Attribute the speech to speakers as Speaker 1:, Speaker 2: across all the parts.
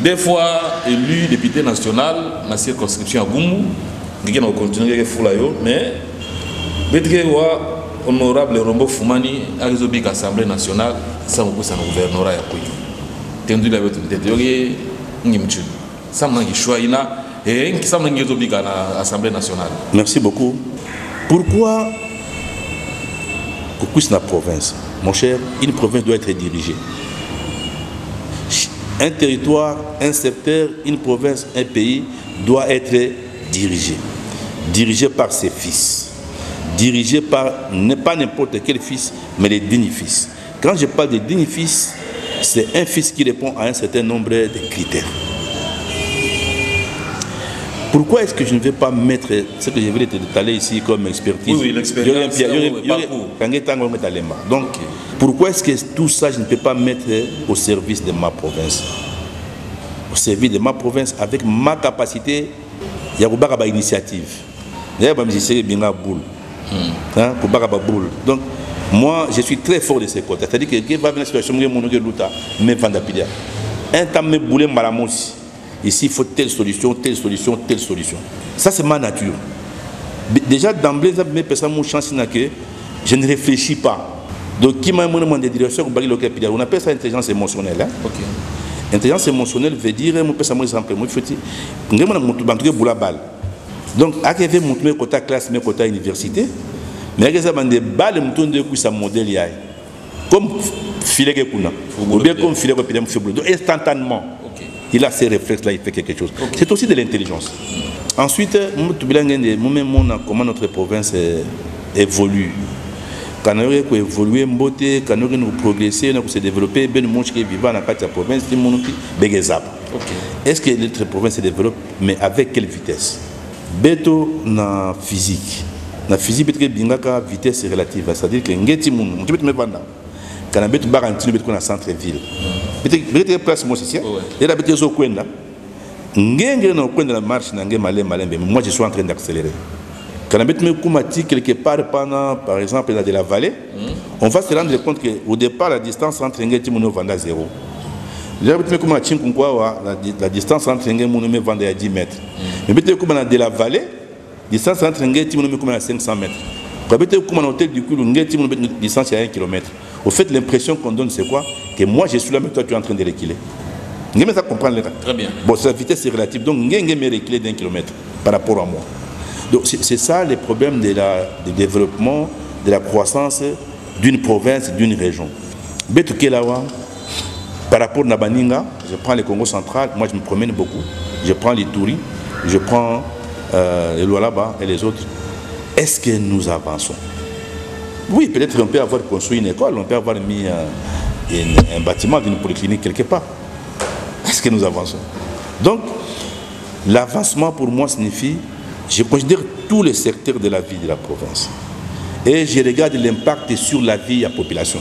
Speaker 1: Des fois, élu député national, dans la circonscription à Goumou, qui a continué à faire mais honorable Rombo Foumani a résolu l'Assemblée nationale sans que ça ne gouvernerait pas. Tendu la vérité, ça m'a choisi et ça m'a résolu l'Assemblée nationale.
Speaker 2: Merci beaucoup. Pourquoi la province, mon cher, une province doit être dirigée. Un territoire, un secteur, une province, un pays doit être dirigé. Dirigé par ses fils. Dirigé par, pas n'importe quel fils, mais les dignes fils. Quand je parle de dignes fils, c'est un fils qui répond à un certain nombre de critères. Pourquoi est-ce que je ne vais pas mettre ce que je vais te détailler ici comme expertise?
Speaker 1: Oui, l'expérience.
Speaker 2: Donc, pourquoi est-ce que tout ça, je ne peux pas mettre au service de ma province? Au service de ma province, avec ma capacité, il y a une initiative. Il y a une boule. Donc, moi, je suis très fort de ces côtés. C'est-à-dire que va venir une situation où je vais un temps, je boule malamosi. Ici, il faut telle solution, telle solution, telle solution. Ça, c'est ma nature. Déjà, d'emblée, je ne réfléchis pas. Donc, qui m'a demandé des directions, on appelle ça intelligence émotionnelle. Hein? Okay. Intelligence émotionnelle veut dire, je peux un exemple. Donc, arrivé mon côté classe, mon côté université, mais il y a des balles, mon modèle. Comme filet que ou bien comme filet que instantanément. Il a ces réflexes-là, il fait quelque chose. Okay. C'est aussi de l'intelligence. Ensuite, comment notre province évolue. Quand on a évolué, quand on a progressé, on a développé, ben monde qui vit dans la province, est-ce que notre province se développe, mais avec quelle vitesse? Beto na physique. Na physique, la vitesse est relative. C'est-à-dire que ngeti moun, tu peux me vendre. Quand on a beto barantino, beto na centre-ville. Peut-être place moi ici. Et là beto zo kwenda. Ngenge na kwenda la marche na ngema malin, mais moi je suis en train d'accélérer. Quand on a beto me kumati quelque part pendant, par exemple dans de la vallée, on va se rendre compte qu'au départ la distance entre ngeti moun et vanda 0. La distance entre ngeti moun et vanda à 10 mètres. Mais peut-être que dans la vallée, la distance entre ngeti moun et 500 mètres. Peut-être que dans l'hôtel du coup, ngeti moun et distance à 1 km. Au fait, l'impression qu'on donne, c'est quoi? Que moi, je suis là, mais toi, tu es en train de reculer. Vous ça comprendre.
Speaker 1: Très bien.
Speaker 2: Bon, la vitesse est relative. Donc, vous me reculer d'1 kilomètre par rapport à moi. Donc, c'est ça le problème du développement, de la croissance d'une province, d'une région. Betukelawa, par rapport à Nabaninga, je prends le Congo central, moi, je me promène beaucoup. Je prends les Touri, je prends les Lualaba et les autres. Est-ce que nous avançons? Oui, peut-être on peut avoir construit une école, on peut avoir mis un bâtiment d'une polyclinique quelque part. Est-ce que nous avançons? Donc, l'avancement pour moi signifie, je considère tous les secteurs de la vie de la province. Et je regarde l'impact sur la vie de la population.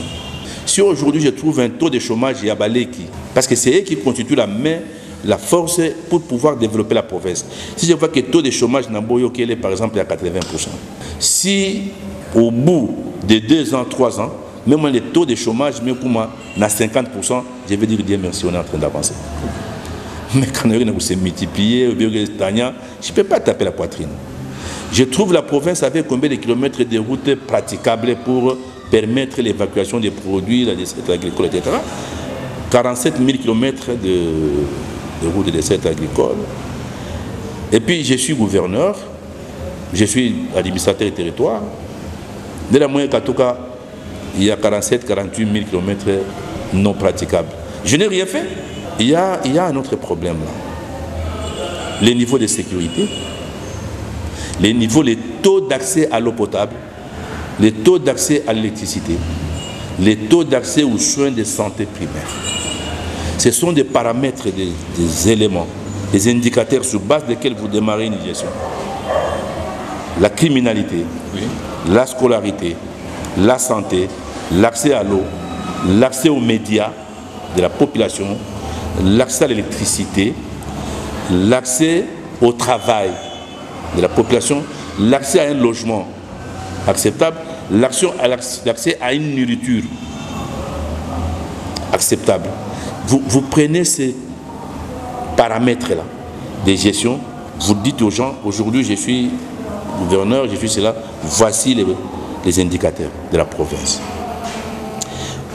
Speaker 2: Si aujourd'hui je trouve un taux de chômage à Baleki, parce que c'est eux qui constituent la force pour pouvoir développer la province. Si je vois que le taux de chômage n'a pas est par exemple à 80%, si au bout de 2 ans, 3 ans, même le taux de chômage, même pour moi, à 50%, je vais dire Dieu merci, on est en train d'avancer. Mais quand on s'est multiplié, je ne peux pas taper la poitrine. Je trouve la province avec combien de kilomètres de routes praticables pour permettre l'évacuation des produits, la desserte agricole, etc. 47 000 kilomètres de routes de desserte agricole. Et puis je suis gouverneur, je suis administrateur du territoire. Dès la moyenne Katouka, il y a 47 48 000 kilomètres non praticables. Je n'ai rien fait. Il y a un autre problème là. Les niveaux de sécurité, les taux d'accès à l'eau potable, les taux d'accès à l'électricité, les taux d'accès aux soins de santé primaires. Ce sont des paramètres, des éléments, des indicateurs sur base desquels vous démarrez une gestion. La criminalité, oui. La scolarité, la santé, l'accès à l'eau, l'accès aux médias de la population, l'accès à l'électricité, l'accès au travail de la population, l'accès à un logement acceptable, l'accès à une nourriture acceptable. Vous prenez ces paramètres-là de gestion, vous dites aux gens, aujourd'hui je suis gouverneur, je suis cela, voici les indicateurs de la province.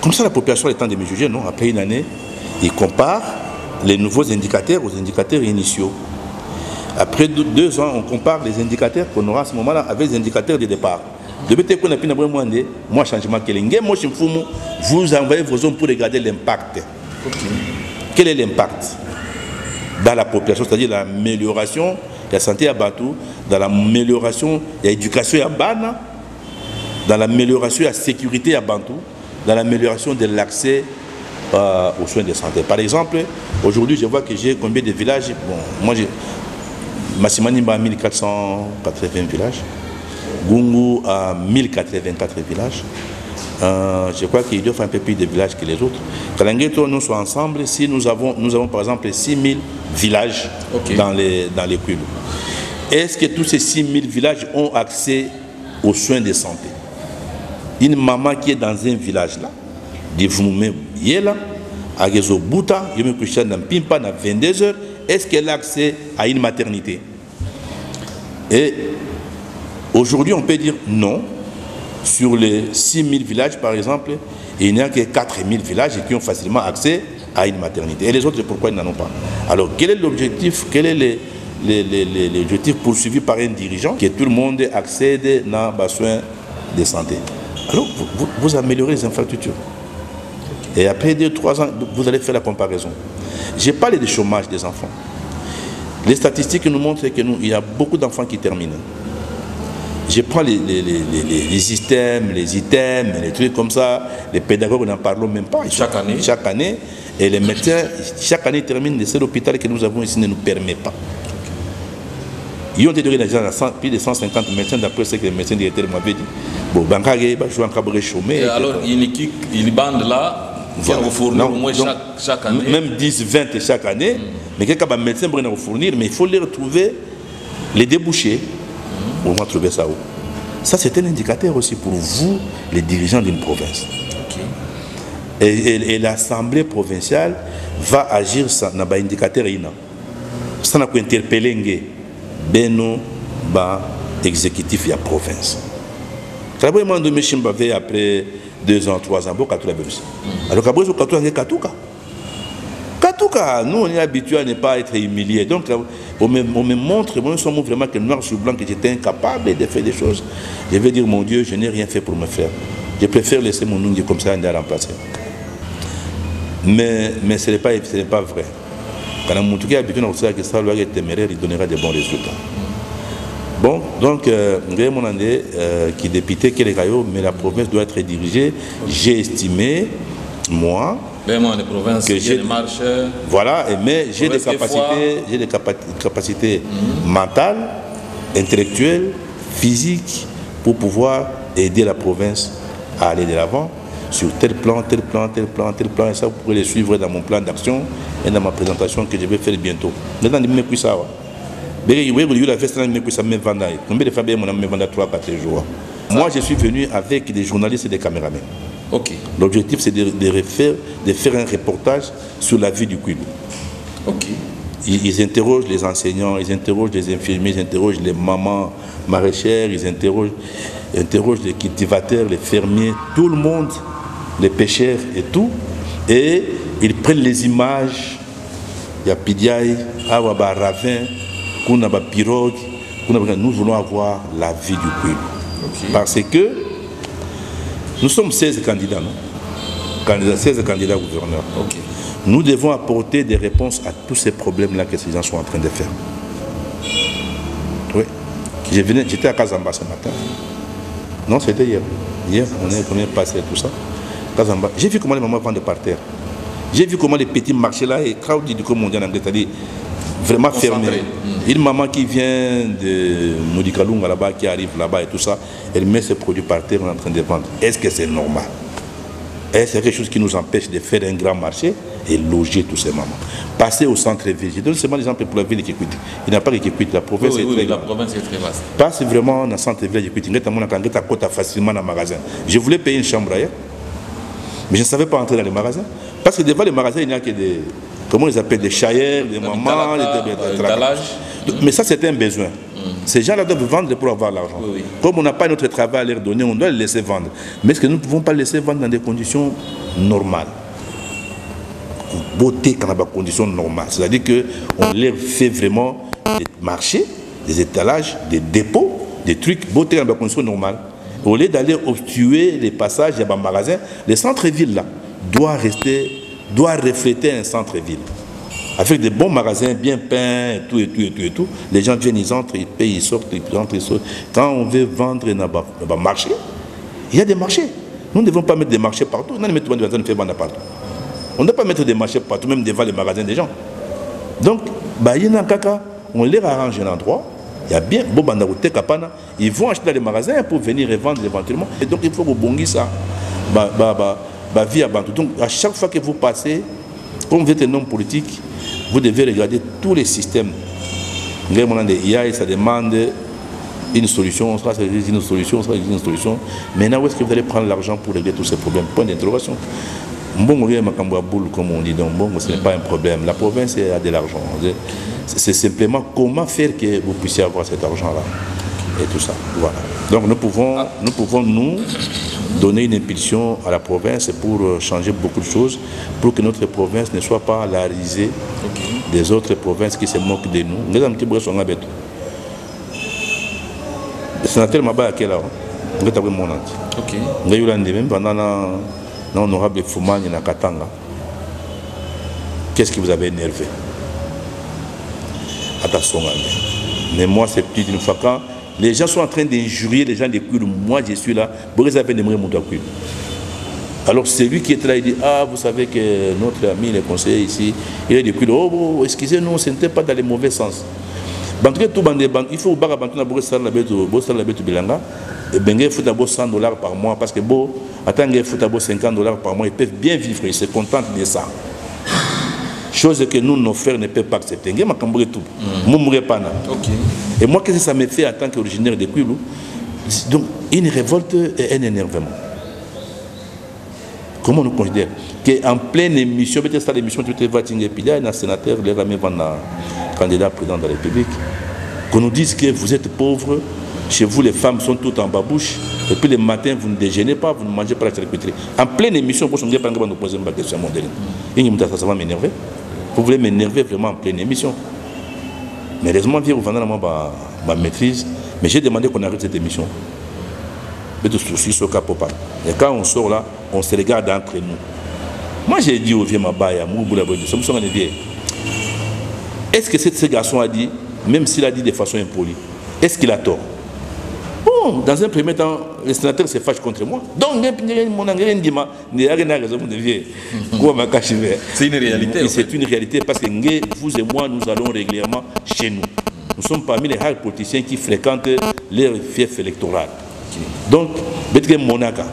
Speaker 2: Comme ça, la population a le temps de me juger, non? Après une année, ils comparent les nouveaux indicateurs aux indicateurs initiaux. Après 2 ans, on compare les indicateurs qu'on aura à ce moment-là avec les indicateurs de départ. Moi, changement vous envoyez vos hommes pour regarder l'impact. Quel est l'impact dans la population, c'est-à-dire l'amélioration de la santé à Bantou, dans l'amélioration de l'éducation à Bana, dans l'amélioration de la sécurité à Bantou, dans l'amélioration de l'accès aux soins de santé. Par exemple, aujourd'hui, je vois que j'ai combien de villages. Bon, moi, j'ai Massimani a 1480 villages, Gungu a 1084 villages. Je crois qu'il doit faire un peu plus de villages que les autres. Kalangeto, nous sommes ensemble, si nous avons par exemple 6000 villages dans les Kwilu. Est-ce que tous ces 6000 villages ont accès aux soins de santé? Une maman qui est dans un village là, de Voumoumé Yela, à Gezobuta, je me couche dans Pimpa, dans 22 heures, est-ce qu'elle a accès à une maternité? Et aujourd'hui, on peut dire non. Sur les 6000 villages, par exemple, il n'y a que 4000 villages qui ont facilement accès à une maternité. Et les autres, pourquoi ils n'en ont pas? Alors, quel est l'objectif? Quel est l'objectif poursuivi par un dirigeant? Que tout le monde accède à des soins de santé. Alors, vous améliorez les infrastructures. Et après 2-3 ans, vous allez faire la comparaison. J'ai parlé du chômage des enfants. Les statistiques nous montrent qu'il y a beaucoup d'enfants qui terminent. Je prends les systèmes, les items, les trucs comme ça, les pédagogues n'en parlons même pas. Chaque année, et les médecins, chaque année terminent. Le seul hôpital que nous avons ici ne nous permet pas. Ils ont été donné plus de 150 médecins, d'après ce que les médecins directeurs m'avaient dit. Bon, Bankage, je suis en cabaret chômé.
Speaker 1: Alors, il bande là, qui va vous fournir au moins chaque année.
Speaker 2: Même 10, 20 chaque année. Mais quelqu'un médecin va vous fournir, mais il faut les retrouver, les déboucher. On va trouver ça où? Ça, c'est un indicateur aussi pour vous, les dirigeants d'une province. Et l'Assemblée provinciale va agir dans un indicateur. Ça n'a qu'à interpeller l'exécutif de la province. Travaillement de Meshimbavé après 2 ans, 3 ans, alors après, Katouka, nous on est habitués à ne pas être humiliés. Donc on me montre, nous sommes vraiment que noir sur blanc que j'étais incapable de faire des choses. Je vais dire, mon Dieu, je n'ai rien fait pour me faire. Je préfère laisser mon nom comme ça et remplacer. Mais ce n'est pas vrai. Quand on est habitué à ça, que ça doit être téméraire, il donnera de bons résultats. Bon, donc, qui député mais la province doit être dirigée. J'ai estimé, moi,
Speaker 1: que j'ai des marches.
Speaker 2: Voilà, mais j'ai des capacités mentales, intellectuelles, physiques pour pouvoir aider la province à aller de l'avant sur tel plan, tel plan, tel plan, tel plan. Et ça, vous pourrez les suivre dans mon plan d'action et dans ma présentation que je vais faire bientôt. Maintenant, je me suis ça. Moi, je suis venu avec des journalistes et des caméramans. L'objectif, c'est de faire un reportage sur la vie du Kwilu. Ils interrogent les enseignants, ils interrogent les infirmiers, ils interrogent les mamans maraîchères, ils interrogent les cultivateurs, les fermiers, tout le monde, les pêcheurs et tout. Et ils prennent les images. Il y a Pidiaï, Awaba Ravin, Kounaba Pirogue. Nous voulons avoir la vie du Kwilu. Parce que nous sommes 16 candidats, non? 16 candidats gouverneurs. Nous devons apporter des réponses à tous ces problèmes-là que ces gens sont en train de faire. Oui. J'étais à Kazamba ce matin. Non, c'était hier. Hier, on est passé tout ça. Kazamba. J'ai vu comment les mamans vendent par terre. J'ai vu comment les petits marchés là, et crowd du commun en anglais, c'est-à-dire vraiment fermé. Une maman qui vient de Modikalunga là-bas, qui arrive là-bas et tout ça, elle met ses produits par terre, on est en train de vendre. Est-ce que c'est normal? Est-ce qu'il y a quelque chose qui nous empêche de faire un grand marché et loger tous ces mamans? Passer au centre-ville. Je donne seulement l'exemple pour la ville de Kikwit. Il n'y a pas que Kikwit, la province est très grande.
Speaker 1: La province est très vaste.
Speaker 2: Passe vraiment dans le centre-ville de Kikwit. On a facilement dans le magasin. Je voulais payer une chambre ailleurs, mais je ne savais pas entrer dans les magasins. Parce que devant les magasins, il n'y a que comment ils appellent, des chailleurs, des mamans, mais ça c'est un besoin. Ces gens-là doivent vendre pour avoir l'argent. Oui, oui. Comme on n'a pas notre travail à leur donner, on doit les laisser vendre. Mais est-ce que nous ne pouvons pas les laisser vendre dans des conditions normales? Beauté dans des conditions normales. C'est-à-dire qu'on leur fait vraiment des marchés, des étalages, des dépôts, des trucs, beauté dans des conditions normales. Au lieu d'aller obstruer les passages, il y a un magasin, le centre-ville là doit refléter un centre-ville. Avec des bons magasins bien peints, et tout. Les gens viennent, ils entrent, ils payent, ils sortent, ils rentrent, ils sortent. Quand on veut vendre dans un marché, il y a des marchés. Nous ne devons pas mettre des marchés partout. On ne met pas des vendre partout. On ne doit pas mettre des marchés partout, même devant les magasins des gens. Donc, on les arrange un endroit. Il y a bien, ils vont acheter dans les magasins pour venir et vendre éventuellement. Et donc, il faut que vous bongiez ça. Vie à Bantou. Donc, à chaque fois que vous passez, comme vous êtes un homme politique, vous devez regarder tous les systèmes. Ça demande une solution, ça c'est une solution, ça c'est une solution. Maintenant, où est-ce que vous allez prendre l'argent pour régler tous ces problèmes? Point d'interrogation. Comme on dit, donc ce n'est pas un problème. La province a de l'argent. C'est simplement comment faire que vous puissiez avoir cet argent-là. Et tout ça. Voilà. Donc nous pouvons nous donner une impulsion à la province pour changer beaucoup de choses, pour que notre province ne soit pas la risée des autres provinces qui se moquent de nous. Le sénateur Maba est là. Même pendant l'honorable Foumani na Katanga. Qu'est-ce qui vous avait énervé? Attention. Mais moi, c'est plus d'une fois quand les gens sont en train d'injurier les gens des Kouilou. Moi, je suis là. Alors, c'est lui qui est là, il dit, ah, vous savez que notre ami, le conseiller ici, il est des Kouilou. Oh, excusez-nous, ce n'était pas dans le mauvais sens. Il faut il faut d'abord $100 par mois, parce que attends, il faut d'abord $50 par mois, ils peuvent bien vivre, ils se contentent de ça. Chose que nous, nos frères, ne peuvent pas accepter. Et moi, qu'est-ce que ça me fait en tant qu'originaire de Kouilou? Donc, une révolte et un énervement. Comment nous considère qu'en pleine émission, peut-être ça l'émission, tu te vas et puis il y a un sénateur, les ramènes candidat président de la République, qu'on nous dise que vous êtes pauvres, chez vous les femmes sont toutes en babouche, et puis le matin vous ne déjeunez pas, vous ne mangez pas la charcuterie. En pleine émission, vous ne pouvez pas nous poser une question mondiale. Ça va m'énerver. Vous voulez m'énerver vraiment en pleine émission. Mais heureusement, vous vendez ma maîtrise, mais j'ai demandé qu'on arrête cette émission. Et quand on sort là, on se regarde entre nous. Moi j'ai dit au vieux Mabaya, est-ce que ce garçon a dit, même s'il a dit de façon impolie, est-ce qu'il a tort? Bon, dans un premier temps, le sénateur se fâche contre moi. Donc,
Speaker 1: c'est une réalité.
Speaker 2: C'est une réalité parce que vous et moi, nous allons régulièrement chez nous. Nous sommes parmi les rares politiciens qui fréquentent les fiefs électoraux. Donc, Monaka.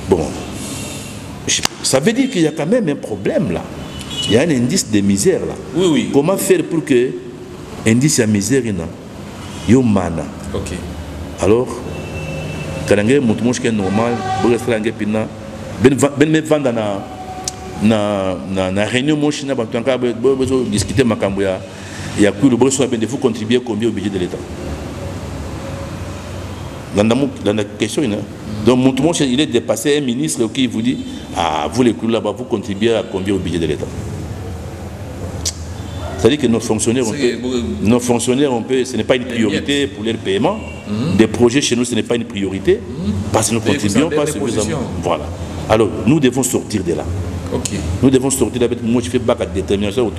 Speaker 2: Bon, ça veut dire qu'il y a quand même un problème là. Il y a un indice de misère là.
Speaker 1: Oui, oui.
Speaker 2: Comment faire pour que l'indice de misère y ait mana?
Speaker 1: Ok.
Speaker 2: Alors, quand on est normal, on va vendre na réunion, on va discuter il y a vous contribuer combien au budget de l'État? Dans la question, donc il est dépassé, un ministre qui vous dit, ah, vous les coups là-bas, vous contribuez à combien au budget de l'État? C'est-à-dire que nos fonctionnaires, ce n'est pas une priorité pour leur paiement. Des projets chez nous, ce n'est pas une priorité. Parce que nous ne contribuons pas suffisamment. Voilà. Alors, nous devons sortir de là.
Speaker 1: Okay.
Speaker 2: Nous devons sortir de là. Moi, je fais bac à détermination.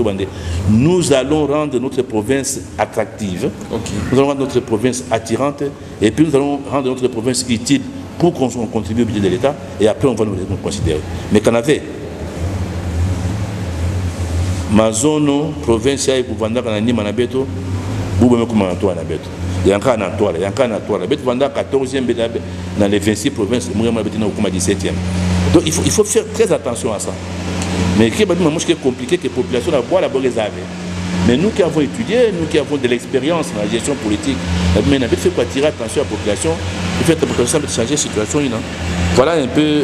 Speaker 2: Nous allons rendre notre province attractive. Okay. Nous allons rendre notre province attirante. Et puis, nous allons rendre notre province utile pour qu'on contribue au budget de l'État. Et après, on va nous considérer. Mais qu'en avait ma zone provinciale et pour vendre à Nima Nabeto, vous pouvez me commenter à Nabeto. Il y a encore un toile, il y a encore un toile. La bête vendre 14e dans les 26 provinces, il y a 17e. Donc il faut faire très attention à ça. Mais ce qui est compliqué, que la population a boire la bonne réserve. Mais nous qui avons étudié, nous qui avons de l'expérience dans la gestion politique, mais il faut attirer attention à la population, il faut être attention à changer la situation. Voilà un peu.